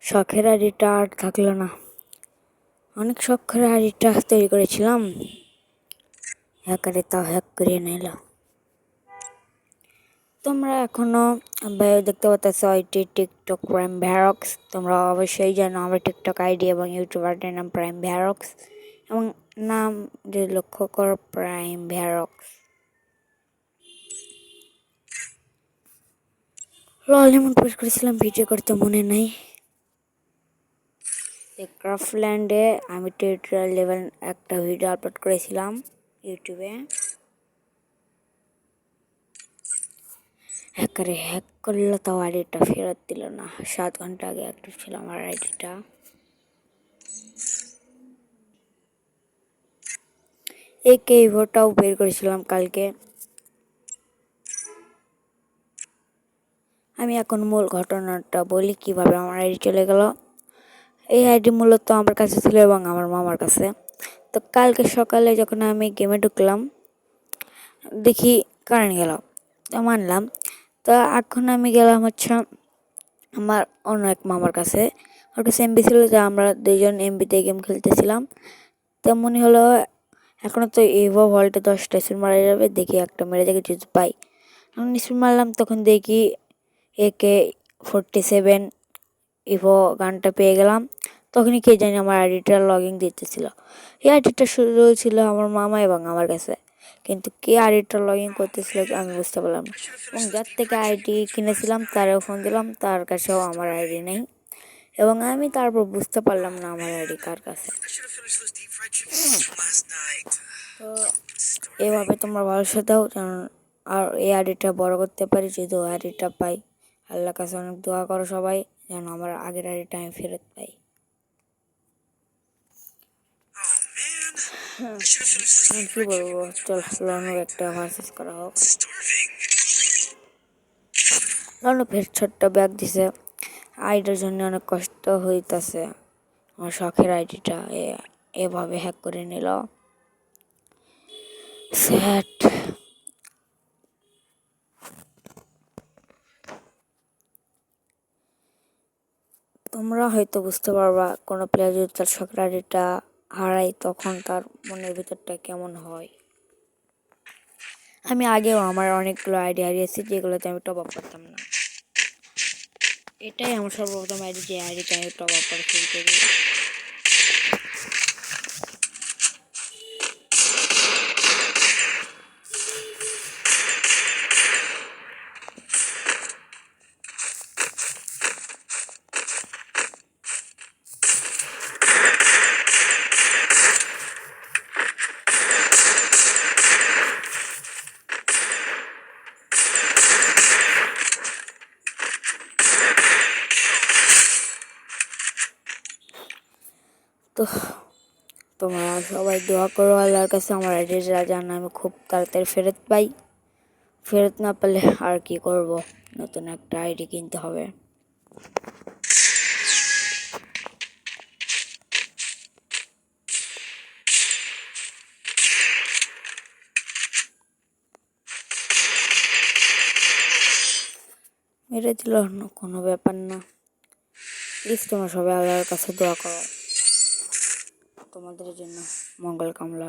শখের আইডিটা আর থাকলো না। অনেক শখের আইডিটা তৈরি করেছিলাম, হ্যাকারে তাও হ্যাক করে নিল। তোমরা এখনো দেখতে পাচ্ছ আইটি টিকটক প্রাইম ভ্যারক্স। তোমরা অবশ্যই জানো আমার টিকটক আইডি এবং ইউটিউব আইডির নাম প্রাইম ভ্যারক্স এবং নাম যে লক্ষ্য করো প্রাইম ভ্যারক্স। এমন পোস্ট করেছিলাম ভিডিও করতে মনে নাই। ক্রাফটল্যান্ডে আমি টিউটোরিয়াল লেভেল একটা ভিডিও আপলোড করেছিলাম ইউটিউবে। হ্যাকারে হ্যাক করলো, তাও আইডিটা ফেরত দিল না। 7 ঘন্টা আগে অ্যাক্টিভ ছিল আমার আইডিটা। একে ইভোটাও বের করেছিলাম কালকে। আমি এখন মূল ঘটনাটা বলি কিভাবে আমার আইডি চলে গেল। এই আইডি মূলত আমার কাছে ছিল এবং আমার মামার কাছে। তো কালকে সকালে যখন আমি গেমে ঢুকলাম দেখি কারেন্ট গেল, তো মানলাম। তো এখন আমি গেলাম আমার অন্য এক মামার কাছে। ওর কাছে এমবি ছিল, যে আমরা 2জন এমবিতে গেম খেলতেছিলাম। তো মনে হলো এখনও তো এভো ভল্টে 10টা স্পিন মারা যাবে, দেখি একটা মেরে দেখি যদি পাই। আমি স্পিন মারলাম, তখন দেখি AK-47 ইভো গানটা পেয়ে গেলাম। তখনই কে জানি আমার আইডিটা লগইন দিতেছিল। এই আইডিটা শুরু ছিল আমার মামা এবং আমার কাছে, কিন্তু কে আইডিটা লগইন করতেছিল আমি বুঝতে পারলাম না। এবং যার থেকে আইডি কিনেছিলাম তারও ফোন দিলাম, তার কাছেও আমার আইডি নেই এবং আমি তারপর বুঝতে পারলাম না আমার আইডি কার কাছে। তো এভাবে তোমরা ভরসা দাও যেন আর এই আইডিটা বড় করতে পারি, যদি আইডিটা পাই। আল্লাহর কাছে অনেক দোয়া করো সবাই যেন আমার আগের আইডিটা আমি ফেরত পাই। কি বলবো, চল লনুর একটা ভার্সেস করা হোক। লনু ফের ছোট্ট ব্যাগ দিছে, আইডির জন্য অনেক কষ্ট হইতাছে। আমার শখের আইডিটা এভাবে হ্যাক করে নিল, স্যাড। তোমরা হয়তো বুঝতে পারবা কোনো প্লেয়ার যদি তার শখের আইডিটা হারায় তখন তার মনের ভিতরটা কেমন হয়। আমি আগেও আমার অনেকগুলো আইডি হারিয়েছি যেগুলোতে আমি টপ আপ করতাম না। এটাই আমার সর্বপ্রথম আইডি, যে আইডিতে আমি টপ আপ করা শুরু করি। তো তোমরা সবাই দোয়া করো আল্লাহর কাছে আমার আইডিটা যেন আমি খুব তাড়াতাড়ি ফেরত পাই। ফেরত না পেলে আর কি করব, নতুন একটা আইডি কিনতে হবে। মেরে দিল, কোনো ব্যাপার না। প্লিজ তোমরা সবাই আল্লাহর কাছে দোয়া করো, তোমাদের জন্য মঙ্গল কামনা।